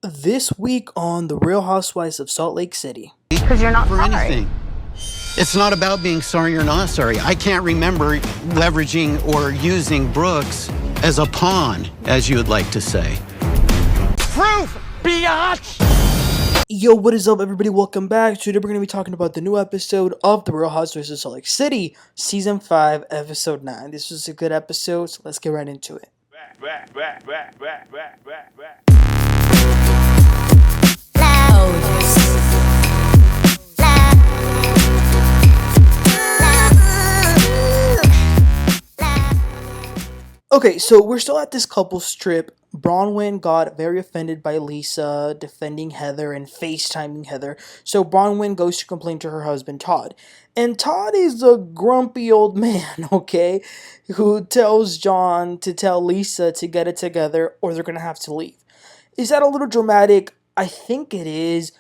This week on The Real Housewives of Salt Lake City. Because you're not for sorry. anything. It's not about being sorry or not sorry. I can't remember leveraging or using Brooks as a pawn, as you would like to say. Proof, biatch! Yo, what is up, everybody? Welcome back. Today we're going to be talking about the new episode of The Real Housewives of Salt Lake City, Season 5, Episode 9. This was a good episode, so let's get right into it. Okay, so we're still at this couple's trip. Bronwyn got very offended by Lisa defending Heather and FaceTiming Heather. So Bronwyn goes to complain to her husband, Todd. And Todd is a grumpy old man, okay? Who tells John to tell Lisa to get it together or they're going to have to leave. Is that a little dramatic? I think it is.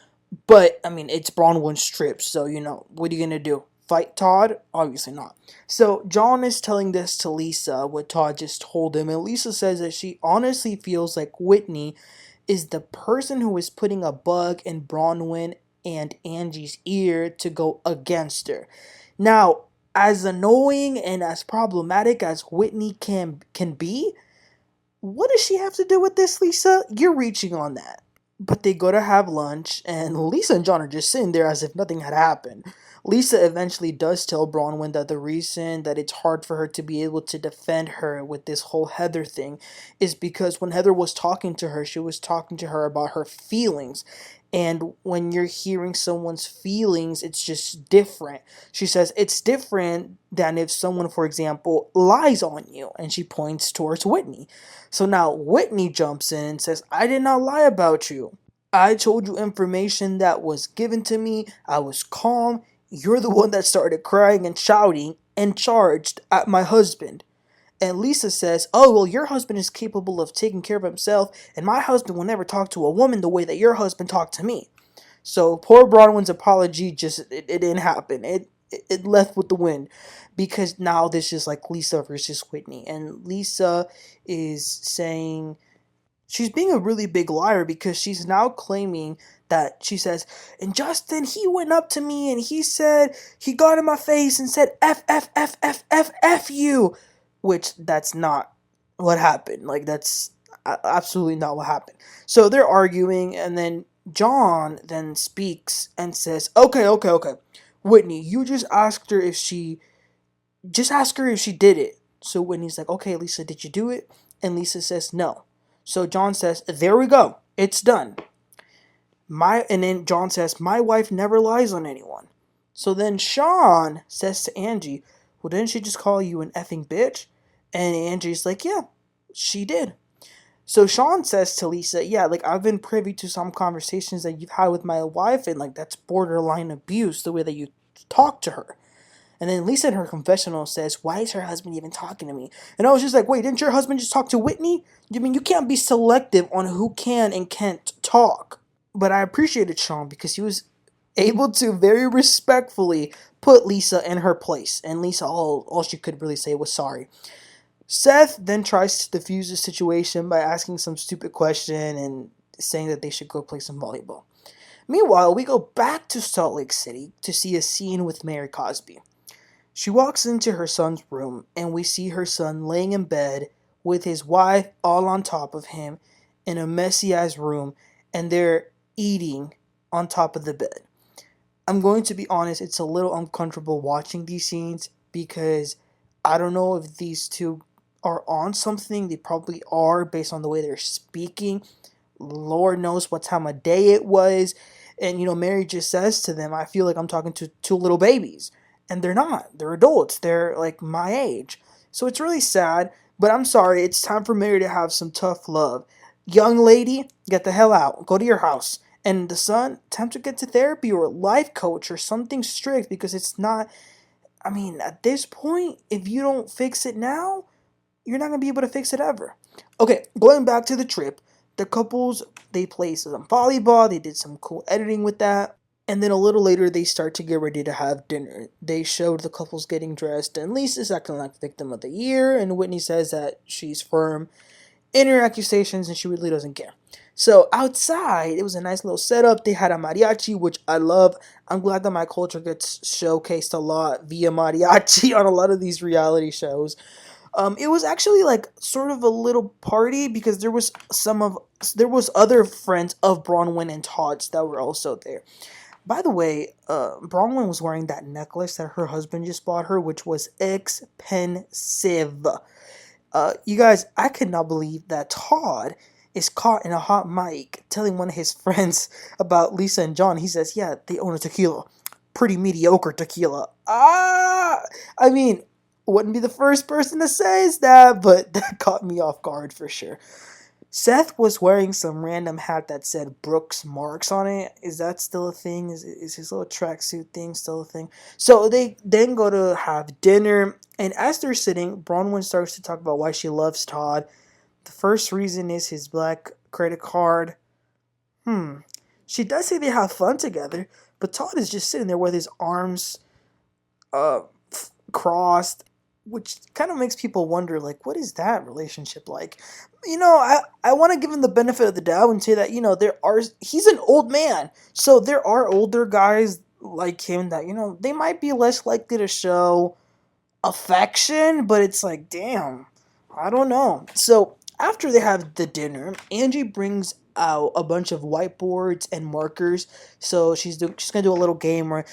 But, I mean, it's Bronwyn's trip. So, what are you going to do? Fight Todd? Obviously not. So John is telling this to Lisa, what Todd just told him, and Lisa says that she honestly feels like Whitney is the person who is putting a bug in Bronwyn and Angie's ear to go against her. Now, as annoying and as problematic as Whitney can be, what does she have to do with this, Lisa? You're reaching on that. But they go to have lunch, and Lisa and John are just sitting there as if nothing had happened. Lisa eventually does tell Bronwyn that the reason that it's hard for her to be able to defend her with this whole Heather thing is because when Heather was talking to her, she was talking to her about her feelings. And when you're hearing someone's feelings, it's just different. She says it's different than if someone, for example, lies on you. And she points towards Whitney. So now Whitney jumps in and says, I did not lie about you. I told you information that was given to me. I was calm. You're the one that started crying and shouting and charged at my husband. And Lisa says, oh, well, your husband is capable of taking care of himself, and my husband will never talk to a woman the way that your husband talked to me. So poor Bronwyn's apology it didn't happen. It left with the wind. Because now this is like Lisa versus Whitney. And Lisa is saying she's being a really big liar because she's now claiming that she says, and Justin, he went up to me and he said, he got in my face and said, F, F, F, F, F, F you. Which that's not what happened. Like, that's absolutely not what happened. So they're arguing, and then John then speaks and says, okay. Whitney, you just asked her if she did it. So Whitney's like, okay, Lisa, did you do it? And Lisa says, no. So John says, there we go. It's done. And then John says, my wife never lies on anyone. So then Shawn says to Angie, well, didn't she just call you an effing bitch? And Angie's like, yeah, she did. So Shawn says to Lisa, yeah, like, I've been privy to some conversations that you've had with my wife, and, like, that's borderline abuse, the way that you talk to her. And then Lisa in her confessional says, why is her husband even talking to me? And I was just like, wait, didn't your husband just talk to Whitney? I mean, you can't be selective on who can and can't talk. But I appreciated Shawn because he was able to very respectfully put Lisa in her place. And Lisa, all she could really say was sorry. Seth then tries to defuse the situation by asking some stupid question and saying that they should go play some volleyball. Meanwhile, we go back to Salt Lake City to see a scene with Mary Cosby. She walks into her son's room, and we see her son laying in bed with his wife all on top of him in a messy-ass room, and they're eating on top of the bed. I'm going to be honest, it's a little uncomfortable watching these scenes because I don't know if these two are on something. They probably are based on the way they're speaking. Lord knows what time of day it was. And, Mary just says to them, I feel like I'm talking to two little babies. And they're not. They're adults. They're like my age. So it's really sad. But I'm sorry. It's time for Mary to have some tough love. Young lady, get the hell out. Go to your house. And the son, time to get to therapy or a life coach or something strict because it's not... I mean, at this point, if you don't fix it now, you're not going to be able to fix it ever. Okay, going back to the trip, the couples, they played some volleyball. They did some cool editing with that. And then a little later, they start to get ready to have dinner. They showed the couples getting dressed, and Lisa's acting like victim of the year, and Whitney says that she's firm in her accusations and she really doesn't care. So outside, it was a nice little setup. They had a mariachi, which I love. I'm glad that my culture gets showcased a lot via mariachi on a lot of these reality shows. It was actually like sort of a little party because there was other friends of Bronwyn and Todd's that were also there. By the way, Bronwyn was wearing that necklace that her husband just bought her, which was expensive. You guys, I could not believe that Todd is caught in a hot mic telling one of his friends about Lisa and John. He says, "Yeah, they own a tequila, pretty mediocre tequila." I mean, wouldn't be the first person to say that, but that caught me off guard for sure. Seth was wearing some random hat that said Brooks Marks on it. Is that still a thing? Is his little tracksuit thing still a thing? So they then go to have dinner, and as they're sitting, Bronwyn starts to talk about why she loves Todd. The first reason is his black credit card. She does say they have fun together, but Todd is just sitting there with his arms uh, crossed, which kind of makes people wonder, like, what is that relationship like? I want to give him the benefit of the doubt and say that, he's an old man. So there are older guys like him that, they might be less likely to show affection, but it's like, damn, I don't know. So after they have the dinner, Angie brings out a bunch of whiteboards and markers. So she's gonna do a little game where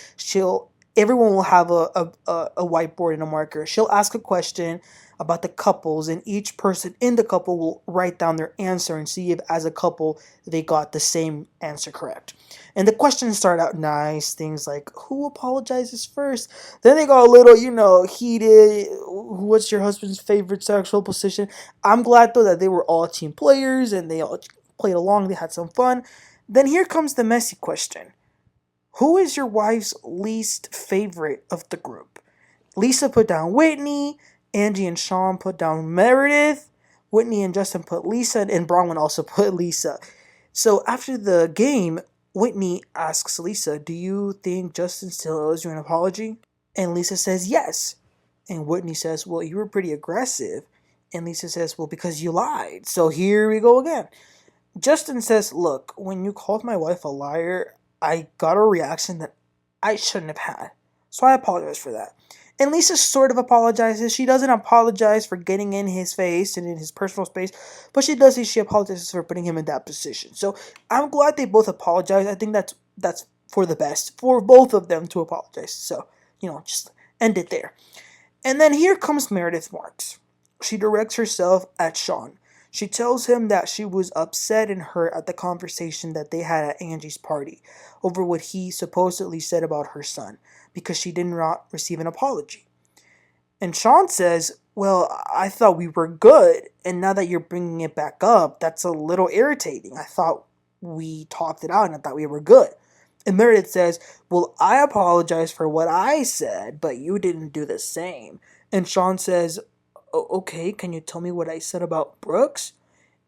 everyone will have a whiteboard and a marker. She'll ask a question about the couples, and each person in the couple will write down their answer and see if, as a couple, they got the same answer correct. And the questions start out nice, things like, who apologizes first? Then they go a little, heated. What's your husband's favorite sexual position? I'm glad, though, that they were all team players and they all played along. They had some fun. Then here comes the messy question. Who is your wife's least favorite of the group? Lisa put down Whitney. Angie and Shawn put down Meredith. Whitney and Justin put Lisa. And Bronwyn also put Lisa. So after the game, Whitney asks Lisa, do you think Justin still owes you an apology? And Lisa says yes. And Whitney says, well, you were pretty aggressive. And Lisa says, well, because you lied. So here we go again. Justin says, look, when you called my wife a liar, I got a reaction that I shouldn't have had. So I apologize for that. And Lisa sort of apologizes. She doesn't apologize for getting in his face and in his personal space, but she does say she apologizes for putting him in that position. So I'm glad they both apologize. I think that's for the best for both of them to apologize. So, just end it there. And then here comes Meredith Marks. She directs herself at Shawn. She tells him that she was upset and hurt at the conversation that they had at Angie's party over what he supposedly said about her son because she did not receive an apology. And Shawn says, well, I thought we were good, and now that you're bringing it back up, that's a little irritating. I thought we talked it out and I thought we were good. And Meredith says, well, I apologize for what I said, but you didn't do the same. And Shawn says, okay, can you tell me what I said about Brooks?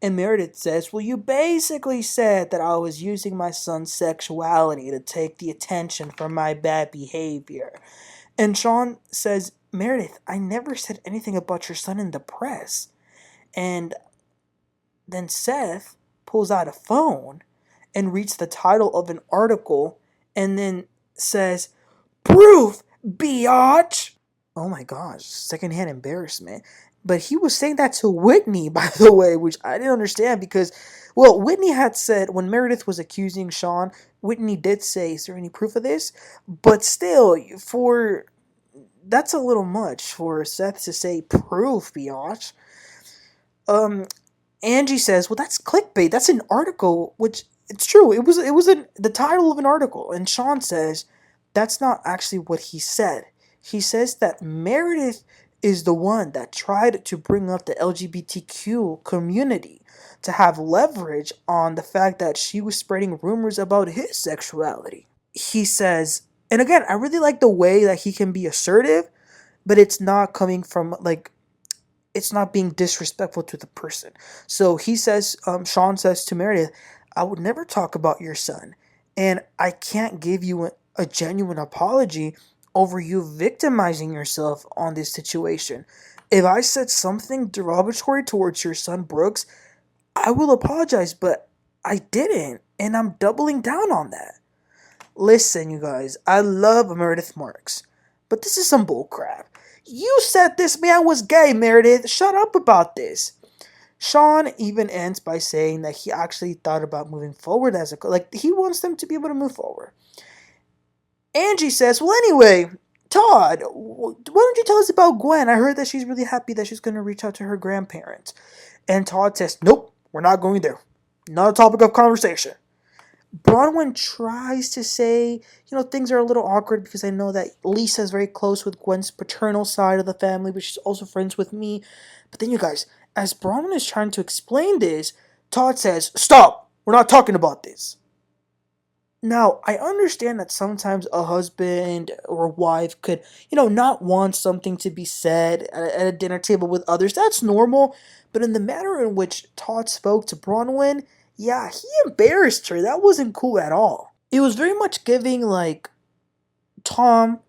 And Meredith says, well, you basically said that I was using my son's sexuality to take the attention from my bad behavior. And Shawn says, Meredith, I never said anything about your son in the press. And then Seth pulls out a phone and reads the title of an article and then says, proof, biatch! Oh my gosh, secondhand embarrassment. But he was saying that to Whitney, by the way, which I didn't understand because, well, Whitney had said, when Meredith was accusing Shawn, Whitney did say, is there any proof of this? But still, that's a little much for Seth to say proof, biatch. Angie says, well, that's clickbait. That's an article, which it's true. It was the title of an article. And Shawn says, that's not actually what he said. He says that Meredith is the one that tried to bring up the LGBTQ community to have leverage on the fact that she was spreading rumors about his sexuality. He says, and again, I really like the way that he can be assertive, but it's not coming from, it's not being disrespectful to the person. So he says, Shawn says to Meredith, I would never talk about your son, and I can't give you a genuine apology over you victimizing yourself on this situation. If I said something derogatory towards your son Brooks, I will apologize, but I didn't, and I'm doubling down on that. Listen, you guys, I love Meredith Marks, but this is some bullcrap. You said this man was gay, Meredith. Shut up about this. Shawn even ends by saying that he actually thought about moving forward as he wants them to be able to move forward. Angie says, well, anyway, Todd, why don't you tell us about Gwen? I heard that she's really happy that she's going to reach out to her grandparents. And Todd says, nope, we're not going there. Not a topic of conversation. Bronwyn tries to say, things are a little awkward because I know that Lisa's very close with Gwen's paternal side of the family, but she's also friends with me. But then, you guys, as Bronwyn is trying to explain this, Todd says, stop! We're not talking about this. Now, I understand that sometimes a husband or wife could, not want something to be said at a dinner table with others. That's normal. But in the manner in which Todd spoke to Bronwyn, yeah, he embarrassed her. That wasn't cool at all. It was very much giving, Tom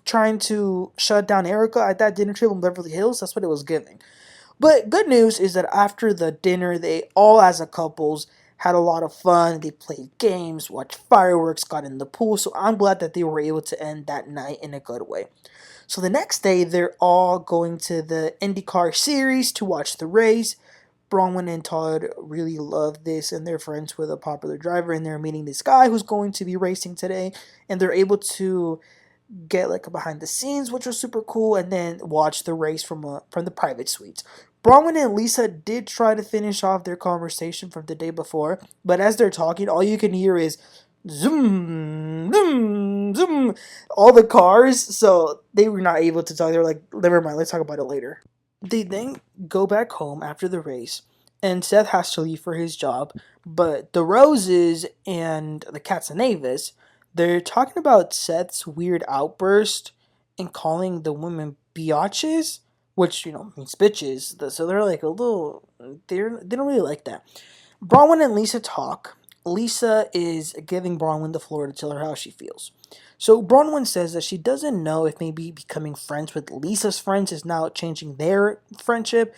trying to shut down Erica at that dinner table in Beverly Hills. That's what it was giving. But good news is that after the dinner, they all as a couples had a lot of fun. They played games, watched fireworks, got in the pool. So I'm glad that they were able to end that night in a good way. So the next day, they're all going to the IndyCar series to watch the race. Bronwyn and Todd really love this, and they're friends with a popular driver, and they're meeting this guy who's going to be racing today, and they're able to get a behind the scenes, which was super cool, and then watch the race from the private suites. Bronwyn and Lisa did try to finish off their conversation from the day before, but as they're talking, all you can hear is zoom, zoom, zoom, all the cars, so they were not able to talk. They were like, never mind, let's talk about it later. They then go back home after the race, and Seth has to leave for his job, but the Roses and the Katsanevas, they're talking about Seth's weird outburst and calling the women biatches, which, means bitches. So they're like a little, they don't really like that. Bronwyn and Lisa talk. Lisa is giving Bronwyn the floor to tell her how she feels. So Bronwyn says that she doesn't know if maybe becoming friends with Lisa's friends is now changing their friendship.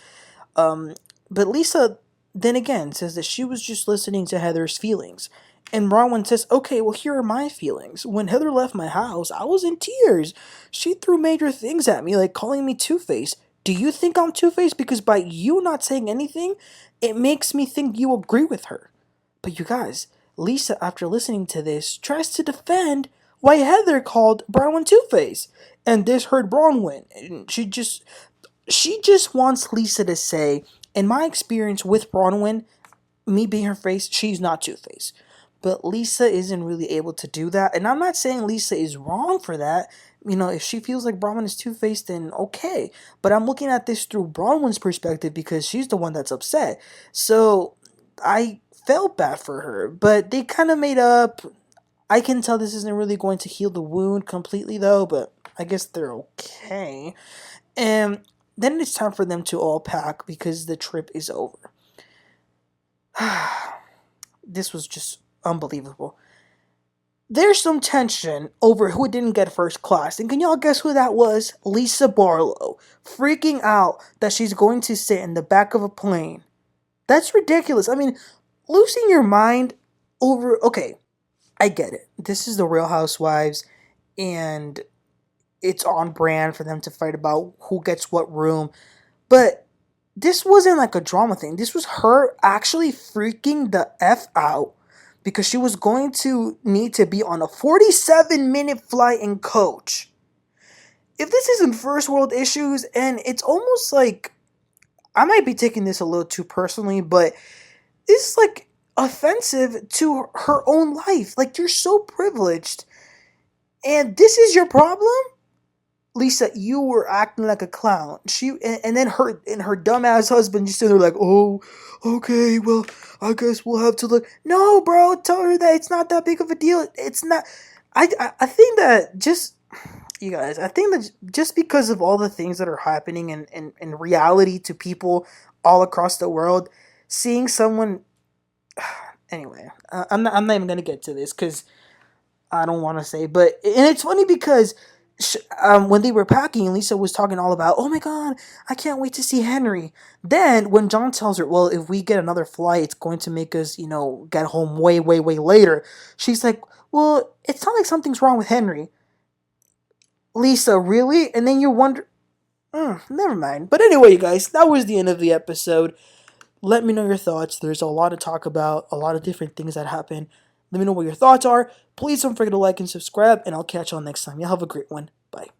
But Lisa then again says that she was just listening to Heather's feelings. And Bronwyn says, okay, well, here are my feelings. When Heather left my house, I was in tears. She threw major things at me, like calling me Two-Faced. Do you think I'm Two-Faced? Because by you not saying anything, it makes me think you agree with her. But you guys, Lisa, after listening to this, tries to defend why Heather called Bronwyn Two-Faced. And this hurt Bronwyn. And she just wants Lisa to say, in my experience with Bronwyn, me being her face, she's not Two-Faced. But Lisa isn't really able to do that. And I'm not saying Lisa is wrong for that. If she feels like Bronwyn is Two-Faced, then okay. But I'm looking at this through Bronwyn's perspective because she's the one that's upset. So I felt bad for her. But they kind of made up. I can tell this isn't really going to heal the wound completely though. But I guess they're okay. And then it's time for them to all pack because the trip is over. This was just unbelievable. There's some tension over who didn't get first class. And can y'all guess who that was? Lisa Barlow. Freaking out that she's going to sit in the back of a plane. That's ridiculous. I mean, losing your mind over... Okay, I get it. This is the Real Housewives. And it's on brand for them to fight about who gets what room. But this wasn't like a drama thing. This was her actually freaking the F out because she was going to need to be on a 47-minute flight in coach. If this isn't first world issues, and it's almost like, I might be taking this a little too personally, but this is like offensive to her own life. Like, you're so privileged, and this is your problem? Lisa, you were acting like a clown. And then her dumbass husband just stood there like, oh, okay, well, I guess we'll have to look. No, bro, tell her that it's not that big of a deal. It's not. I think that just, you guys, I think that just because of all the things that are happening in reality to people all across the world, seeing someone, anyway, I'm not even gonna get to this because I don't want to say, but and it's funny because when they were packing, Lisa was talking all about, oh my god, I can't wait to see Henry. Then when John tells her, well, if we get another flight, it's going to make us, get home way, way, way later. She's like, well, it's not like something's wrong with Henry. Lisa, really? And then you wonder, never mind. But anyway, you guys, that was the end of the episode. Let me know your thoughts. There's a lot to talk about, a lot of different things that happen. Let me know what your thoughts are. Please don't forget to like and subscribe, and I'll catch y'all next time. Y'all have a great one. Bye.